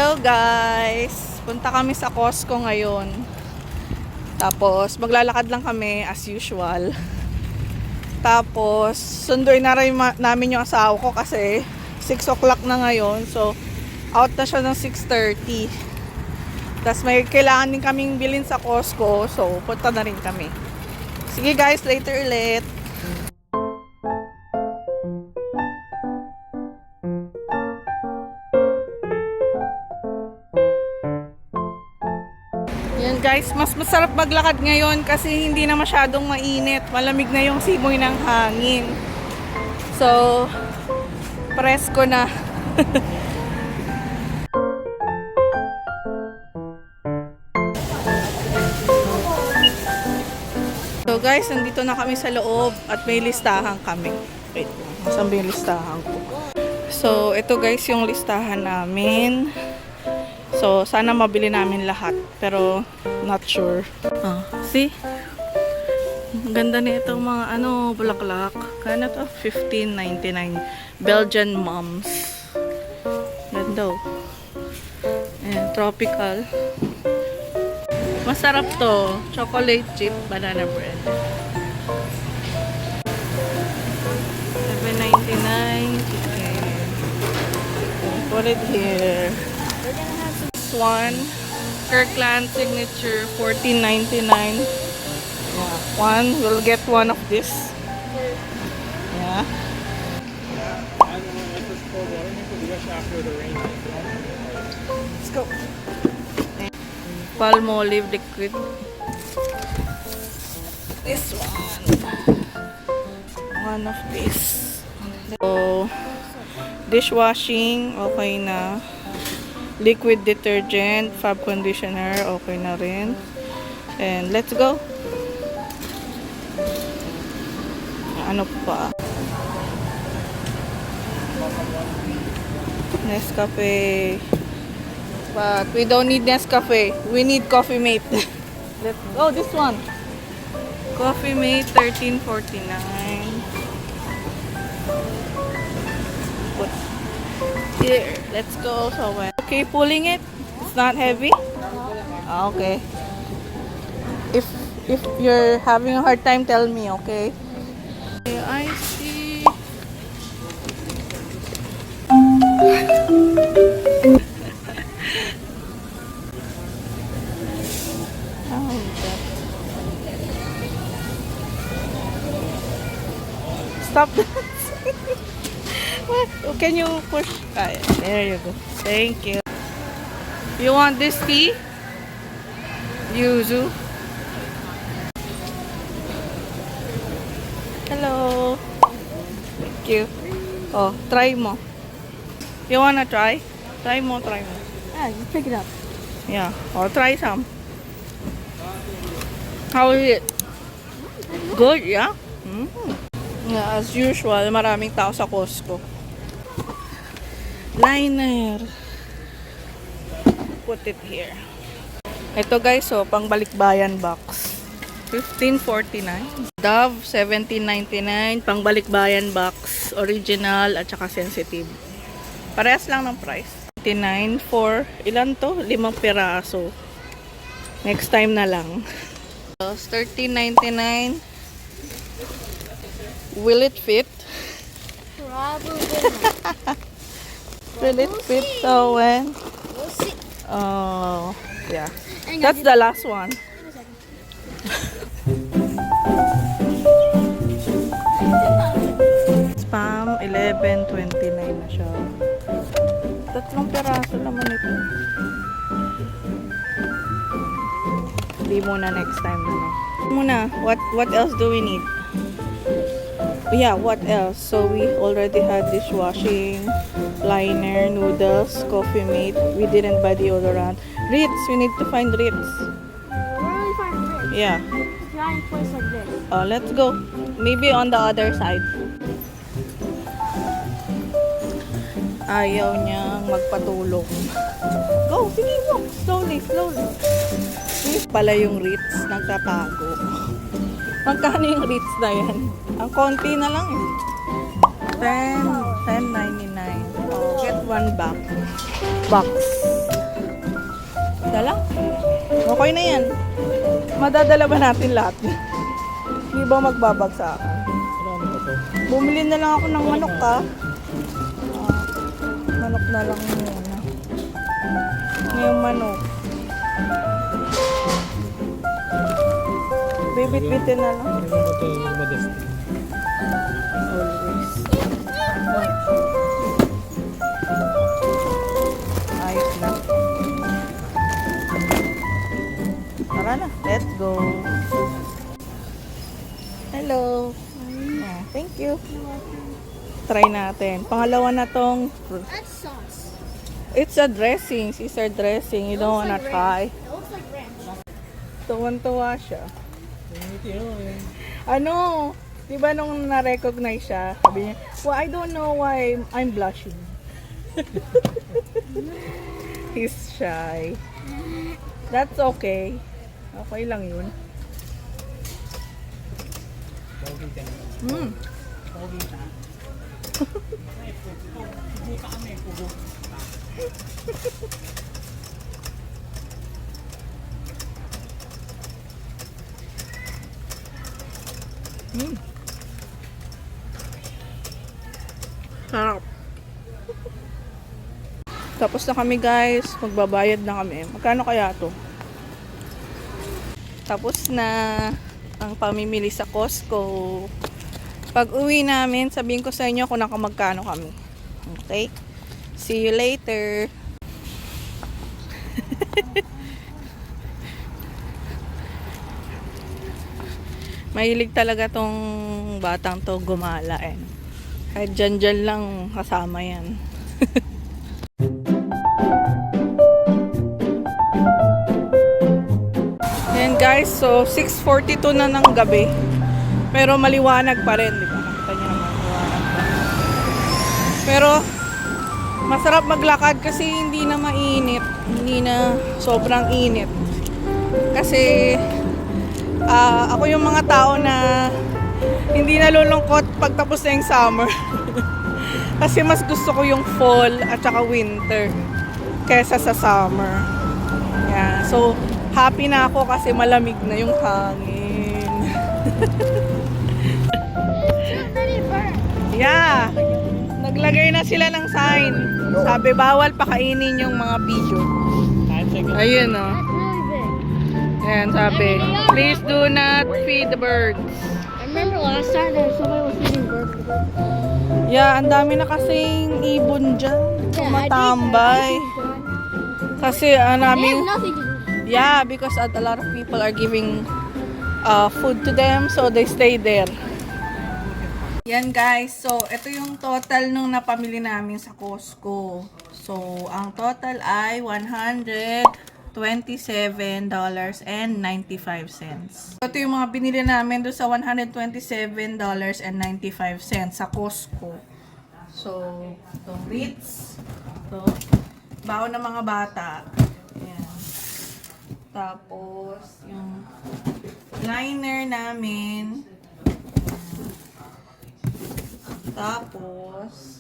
Hello guys! Punta kami sa Costco ngayon. Tapos maglalakad lang kami as usual. Tapos sunduin na rin namin yung asawa ko kasi 6 o'clock na ngayon. So out na siya ng 6:30. Tapos may kailangan din kaming bilhin sa Costco. So punta na rin kami. Sige guys, later ulit. Yan guys, mas masarap maglakad ngayon kasi hindi na masyadong mainit. Malamig na yung simoy ng hangin. So, presko na. So guys, nandito na kami sa loob at may listahan kami. Wait, saan ba yung listahan ko? So, ito guys yung listahan namin. So, sana mabili namin lahat. Pero, not sure. See? Ang ganda na itong mga bulaklak. Kaya to? $15.99. Belgian Moms. Ganda oh. Ayan, tropical. Masarap to. Chocolate chip banana bread. $7.99. Okay. Put it here. One Kirkland signature $14.99. Yeah, one we'll get one of this. Yeah. Let's go. Palmolive liquid. This one of this. So dishwashing okay na. Liquid detergent, fab conditioner, okay na rin. And let's go. Ano pa? Nescafe. But we don't need Nescafe. We need Coffee Mate. Let's go. This one. Coffee Mate, $13.49. Put here. Let's go. So when okay, pulling it. It's not heavy. Okay. If you're having a hard time, tell me. Okay. I see. Stop that. What? Can you push? There you go. Thank you. You want this tea? Yuzu. Hello. Thank you. Oh, try mo. You wanna try? Try mo, try mo. Yeah, just pick it up. Yeah. Or try some. How is it? Good, yeah? Yeah, as usual, maraming tao sa Costco. Liner. Put it here. Ito guys, so pangbalikbayan box. $15.49. Dove, $17.99. Pangbalikbayan box. Original at saka sensitive. Parehas lang ng price. $29 for, ilan to? 5 piraso. Next time na lang. So, $13.99. Will it fit? Probably. Will it fit so when? We'll see. Oh, yeah. That's the last one. Spam, $11.29 na siya. 3 piraso naman ito. Hindi muna next time na. Muna, what else do we need? Yeah, what else? So we already had dishwashing, liner, noodles, Coffee Mate. We didn't buy deodorant. Ritz, we need to find Ritz. Where do we find Ritz? Yeah. Giant place like this. Oh, let's go. Maybe on the other side. Ayaw niyang magpatulong. Go, sige, walk. Slowly, slowly. This pala yung Ritz, nagtatago. Magkano yung Ritz na yan? Ang konti na lang eh. $10.99. Oh, get one box. Dala? Okay na yan. Madadala ba natin lahat? Hindi ba magbabagsakan? Bumili na lang ako ng manok ka. Manok na lang muna. Yung manok. Bibit-bitin na lang. Always. Ayos na. Tara na. Let's go. Hello. Yeah, thank you. Try natin. Pangalawa na tong That's sauce. it's a dressing. Caesar dressing. You don't wanna try. It looks like ranch. Tuwan-tuwa siya. Ano? Di ba nung na-recognize siya, sabi niya, well, I don't know why I'm blushing. He's shy. That's okay. Okay lang yun. Mm. Mm. Sarap. Tapos na kami guys. Magbabayad na kami. Magkano kaya to? Tapos na ang pamimili sa Costco. Pag uwi namin, sabihin ko sa inyo kung nakamagkano kami. Okay? See you later. Mahilig talaga tong batang to gumala eh. Kahit dyan lang kasama yan. Yan guys, so 6:42 na ng gabi. Pero maliwanag pa rin, di ba? Nakita niyo naman, maliwanag pa. Pero masarap maglakad kasi hindi na mainit. Hindi na sobrang init. Kasi ako yung mga tao na hindi nalulungkot pagtapos na yung summer. Kasi mas gusto ko yung fall at saka winter kesa sa summer. Yeah. So, happy na ako kasi malamig na yung hangin. Yeah. Naglagay na sila ng sign. Sabi, bawal pakainin yung mga pigeon. Ayun, oh. That's really big. Ayan, sabi, please do not feed the birds. I remember last time that somebody was feeding birds. Yeah, ang dami na kasing ibon dyan. Tumatambay. Kasi They have namin, nothing to do. yeah, because a lot of people are giving food to them, so they stay there. Yan guys, so ito yung total nung napamili namin sa Costco. So, ang total ay $127.95. Ito yung mga binili namin doon sa $127.95 sa Costco. So, itong Ritz, ito, baon ng mga bata. Ayan. Tapos, yung liner namin. Tapos,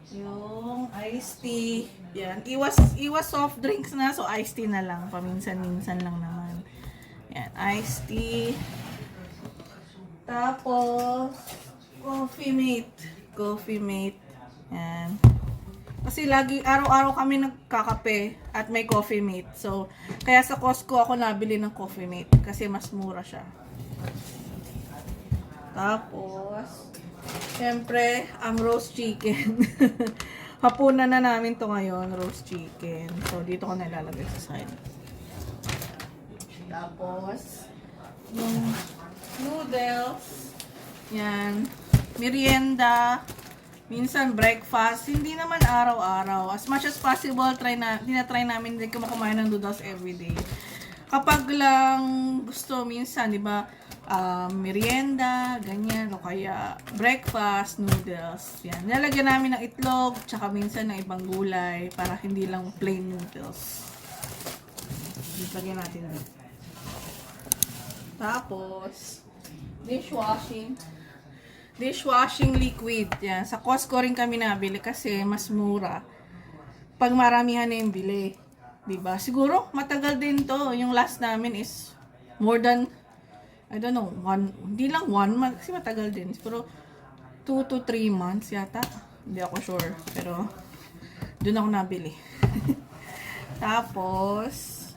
yung iced tea. Yan. Iwas soft drinks na. So, iced tea na lang. Paminsan-minsan lang naman. Yan. Iced tea. Tapos, Coffee Mate. Coffee Mate. Yan. Kasi lagi, araw-araw kami nagkakape at may Coffee Mate. So, kaya sa Costco ako nabili ng Coffee Mate. Kasi mas mura siya. Tapos, siyempre, ang roast chicken. Hapunan na namin to ngayon, roast chicken. So, dito ko nilalagay sa side. Tapos, yung noodles. Yan. Merienda. Minsan, breakfast. Hindi naman araw-araw. As much as possible, tinatry namin hindi ko kumain ng noodles everyday. Kapag lang gusto, minsan, di ba, merienda, ganyan, o kaya breakfast, noodles. Yan. Nalagyan namin ng itlog, tsaka minsan ng ibang gulay para hindi lang plain noodles. Lagyan natin dito. Tapos, dishwashing liquid. Yan. Sa Costco rin kami nabili kasi mas mura. Pag maramihan na yung bili. Diba? Siguro, matagal din to. Yung last namin is more than, I don't know, hindi lang 1 month, kasi matagal din. Pero 2 to 3 months yata. Hindi ako sure. Pero, doon ako nabili. Tapos,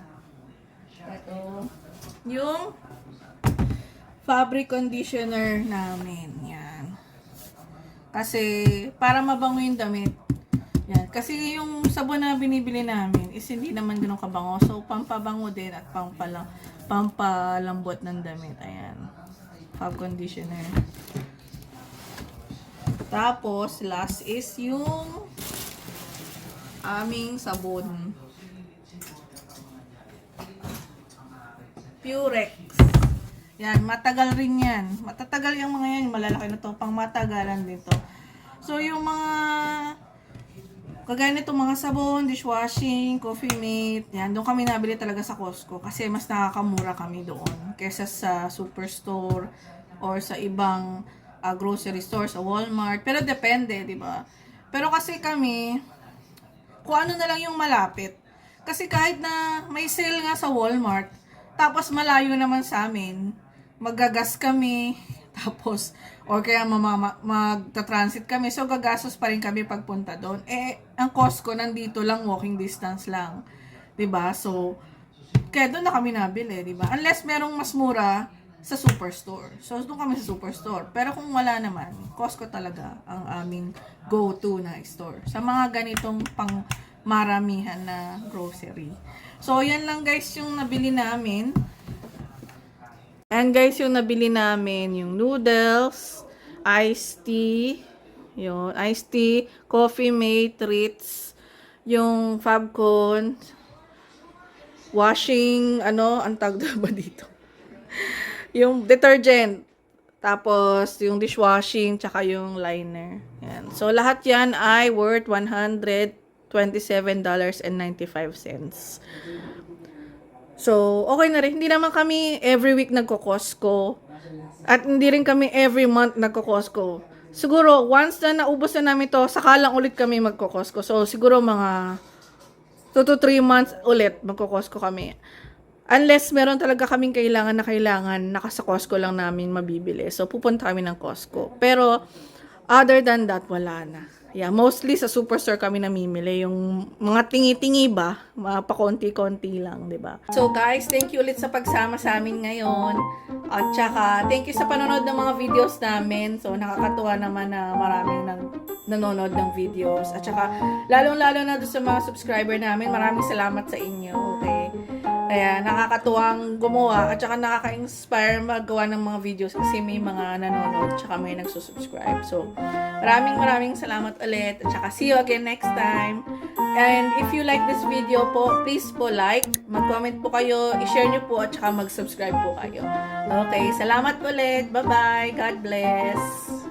ito, yung fabric conditioner namin. Yan. Kasi, para mabango yung damit. Yan. Kasi yung sabon na binibili namin is hindi naman ganun kabango. So, pampabango din at pampalambot ng damit. Ayan. Fab conditioner. Tapos, last is yung aming sabon. Purex. Yan, matagal rin yan. Matatagal yung mga yan. Malalaki na to. Pang matagalan dito. So, yung mga kagaya nito mga sabon, dishwashing, coffee mate, yan. Doon kami nabili talaga sa Costco. Kasi mas nakakamura kami doon. Kesa sa superstore or sa ibang grocery store, sa Walmart. Pero depende, di ba? Pero kasi kami, kung ano na lang yung malapit. Kasi kahit na may sale nga sa Walmart, tapos malayo naman sa amin, magagas kami, tapos, or kaya magta-transit kami, so gagastos pa rin kami pagpunta doon. Eh, ang Costco nandito lang, walking distance lang. 'Di ba? So, kaya doon na kami nabili, 'di ba? Unless merong mas mura sa superstore. So, doon kami sa superstore. Pero kung wala naman, Costco talaga ang aming go-to na store. Sa mga ganitong pang maramihan na grocery. So, yan lang guys yung nabili namin. And guys, yung nabili namin, yung noodles, iced tea, yung iced tea, coffee mate, treats, yung Fabcon, washing, ang tag ba dito? Yung detergent, tapos yung dishwashing, tsaka yung liner. Yan. So, lahat yan ay worth $127.95. So, okay na rin. Hindi naman kami every week nagko-Costco. At hindi rin kami every month nagko-Costco. Siguro, once na naubos na namin to, saka lang ulit kami magko-Costco. So, siguro mga 2 to 3 months ulit magko-Costco kami. Unless meron talaga kaming kailangan, nasa Costco lang namin mabibili. So, pupunta kami ng Costco. Pero, other than that, wala na. Yeah, mostly sa superstore kami namimili. Yung mga tingi-tingi ba, pakonti-konti lang, di ba? So guys, thank you ulit sa pagsama sa amin ngayon. At saka, thank you sa panonood ng mga videos namin. So, nakakatuwa naman na maraming nanonood ng videos. At saka, lalong-lalo na doon sa mga subscriber namin, maraming salamat sa inyo, okay? Kaya nakakatuwang gumawa at saka nakaka-inspire magawa ng mga videos kasi may mga nanonood at saka may nagsusubscribe. So, maraming salamat ulit at saka see you again next time. And if you like this video po, please po like, mag-comment po kayo, i-share nyo po at saka mag-subscribe po kayo. Okay, salamat ulit. Bye-bye. God bless.